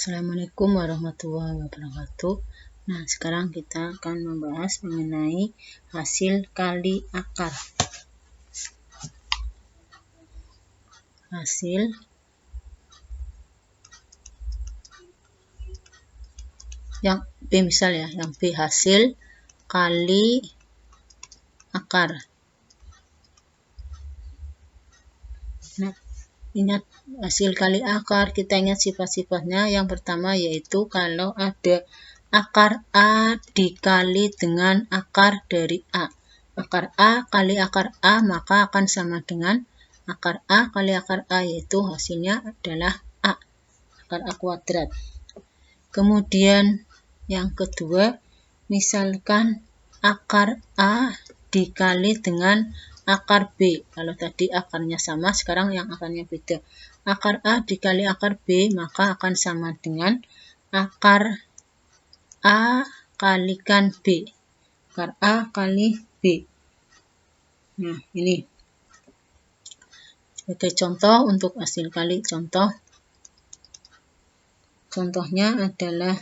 Assalamualaikum warahmatullahi wabarakatuh. Nah, sekarang kita akan membahas mengenai hasil kali akar. Hasil yang B misal ya, yang B hasil kali akar. Nah, ingat hasil kali akar, kita ingat sifat-sifatnya. Yang pertama yaitu kalau ada akar A dikali dengan akar dari A. Akar A kali akar A maka akan sama dengan akar A kali akar A, yaitu hasilnya adalah A, akar A kuadrat. Kemudian yang kedua, misalkan akar A dikali dengan akar B. Kalau tadi akarnya sama, sekarang yang akarnya beda. Akar A dikali akar B maka akan sama dengan akar A kalikan B. Akar A kali B. Nah, ini sebagai contoh untuk hasil kali contoh. Contohnya adalah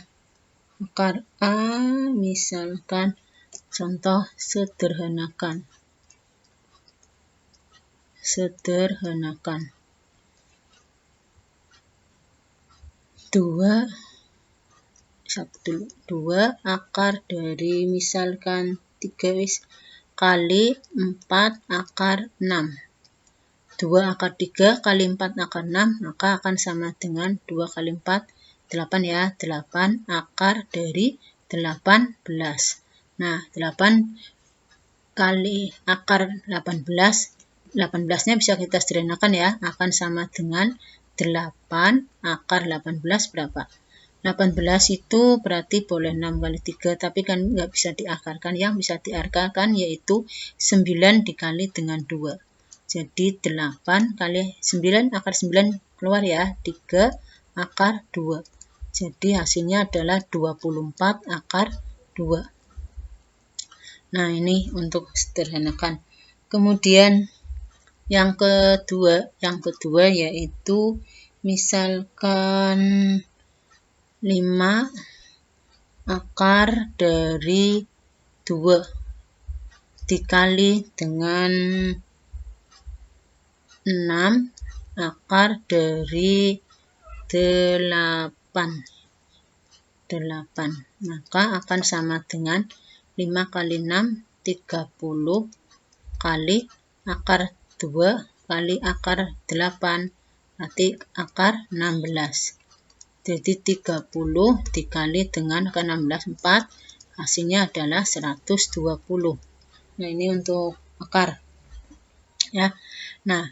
akar A, misalkan contoh sederhanakan. 2 akar dari misalkan 3 kali 4 akar 6. 2 akar 3 kali 4 akar 6 maka akan sama dengan 2 kali 4 8 ya, 8 akar dari 18. Nah, 8 kali akar 18nya bisa kita sederhanakan ya, akan sama dengan 8 akar 18 berapa? 18 itu berarti boleh 6 kali 3, tapi kan nggak bisa diakarkan. Yang bisa diakarkan yaitu 9 dikali dengan 2. Jadi 8 kali 9, akar 9 keluar ya, 3 akar 2. Jadi hasilnya adalah 24 akar 2. Nah, ini untuk sederhanakan. Kemudian yang kedua yaitu misalkan 5 akar dari 2 dikali dengan 6 akar dari 8. Maka akan sama dengan 5 kali 6 30 kali akar 2 kali akar 8, berarti akar 16. Jadi 30 dikali dengan akar 16 4, hasilnya adalah 120. Nah, ini untuk akar ya. Nah,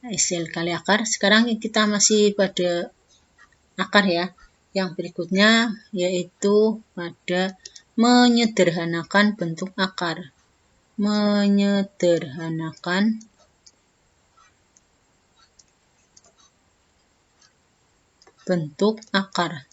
hasil kali akar. Sekarang kita masih pada akar ya. Yang berikutnya yaitu pada menyederhanakan bentuk akar. Menyederhanakan bentuk akar.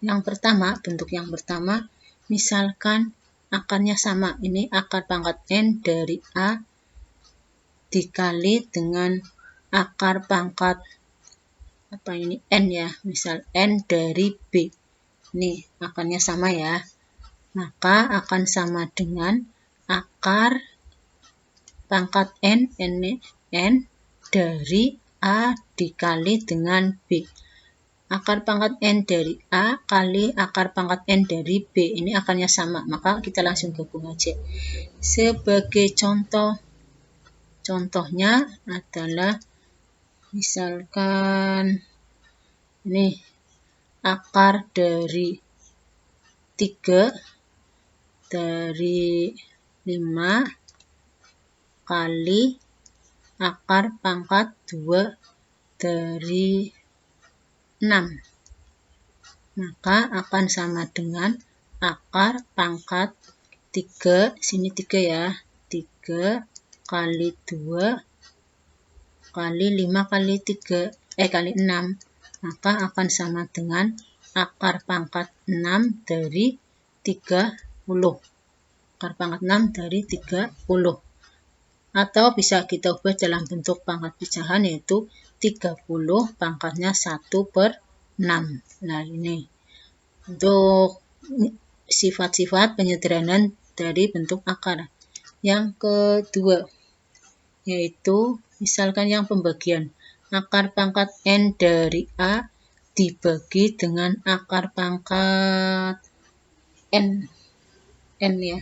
Yang pertama, bentuk yang pertama, misalkan akarnya sama. Ini akar pangkat N dari A dikali dengan akar pangkat N ya, misal N dari B. Ini akarnya sama ya. Maka akan sama dengan akar pangkat N dari A dikali dengan B. Akar pangkat N dari A kali akar pangkat N dari B. Ini akarnya sama, maka kita langsung gabung aja. Sebagai contohnya adalah misalkan ini akar dari 3 dari 5 kali akar pangkat 2 dari 6. Maka akan sama dengan akar pangkat 3, sini 3 ya, 3 kali 2 kali 5 kali 3, kali 6. Maka akan sama dengan akar pangkat 6 dari 30. Akar pangkat 6 dari 30. atau bisa kita ubah dalam bentuk pangkat pecahan, yaitu 30 pangkatnya 1/6. Nah, ini untuk sifat-sifat penyederhanaan dari bentuk akar. Yang kedua, yaitu misalkan yang pembagian. Akar pangkat N dari A dibagi dengan akar pangkat N ya,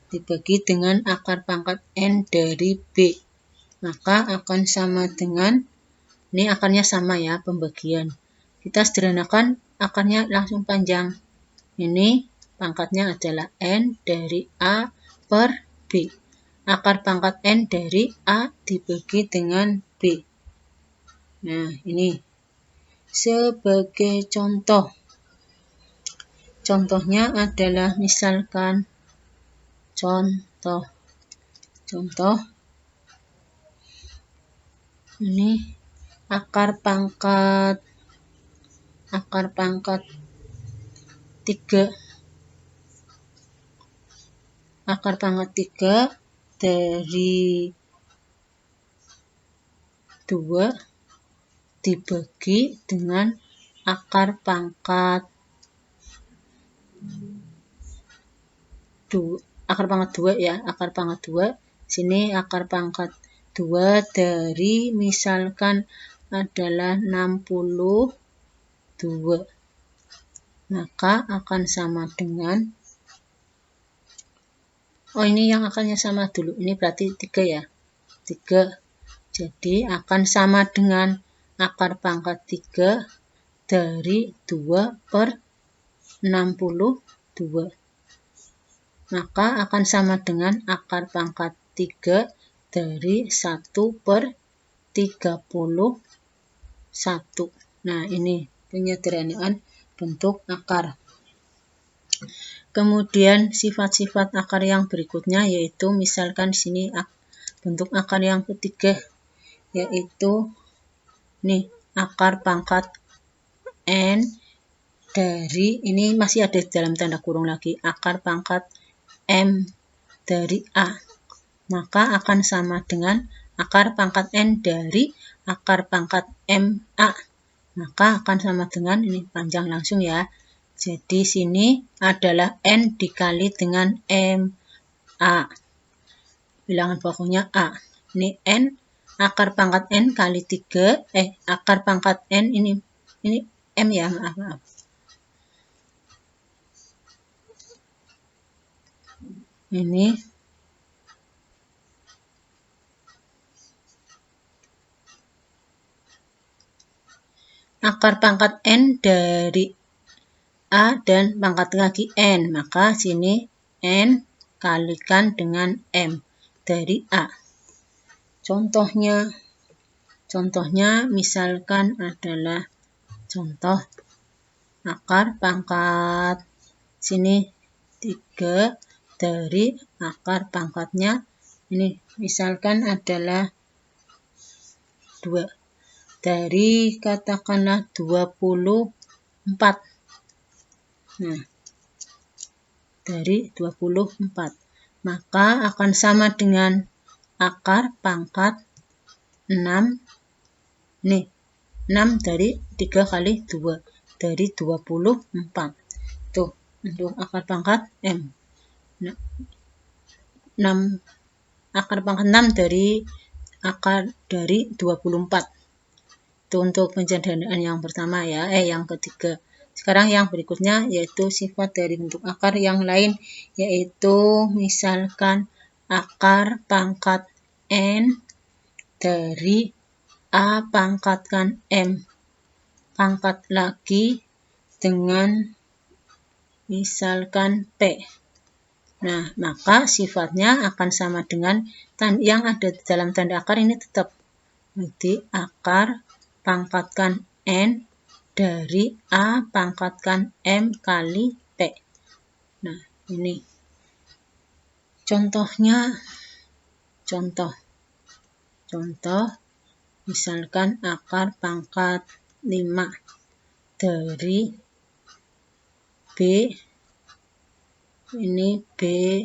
dibagi dengan akar pangkat N dari B. Maka akan sama dengan, ini akarnya sama ya, pembagian. Kita sederhanakan, akarnya langsung panjang. Ini pangkatnya adalah N dari A per B. Akar pangkat N dari A dibagi dengan B. Nah, ini sebagai contoh. Contohnya adalah misalkan contoh ini akar pangkat 3 dari 2 dibagi dengan akar pangkat 2 ya, akar pangkat 2. Sini akar pangkat 2 dari misalkan adalah 62. Maka akan sama dengan, ini yang akarnya sama dulu, ini berarti 3 ya, 3. Jadi akan sama dengan akar pangkat 3 dari 2/62. Maka akan sama dengan akar pangkat 3 dari 1/31. Nah, ini penyederhanaan bentuk akar. Kemudian sifat-sifat akar yang berikutnya, yaitu misalkan sini bentuk akar yang ketiga, yaitu nih akar pangkat N dari, ini masih ada dalam tanda kurung lagi, akar pangkat M dari A. Maka akan sama dengan akar pangkat N dari akar pangkat MA. Maka akan sama dengan, ini panjang langsung ya. Jadi sini adalah N dikali dengan MA. Bilangan pokoknya A. Ini N, akar pangkat N kali 3, akar pangkat N ini M ya, maaf. Ini akar pangkat N dari A dan pangkat lagi N. Maka sini N kalikan dengan M dari A. Contohnya misalkan adalah contoh akar pangkat sini 3 dari akar pangkatnya ini misalkan adalah 2 dari katakanlah 24. Nah, dari 24. Maka akan sama dengan akar pangkat 6. Nih, 6 dari 3 kali 2 dari 24. Tuh, untuk akar pangkat M. Nah, 6 akar pangkat 6 dari akar dari 24. Itu untuk penyederhanaan yang pertama ya, yang ketiga. Sekarang yang berikutnya yaitu sifat dari bentuk akar yang lain, yaitu misalkan akar pangkat N dari A pangkatkan M pangkat lagi dengan misalkan P. Nah, maka sifatnya akan sama dengan yang ada di dalam tanda akar ini tetap. Jadi akar pangkatkan N dari A pangkatkan M kali P. Nah, ini contohnya, contoh misalkan akar pangkat 5 dari B, ini B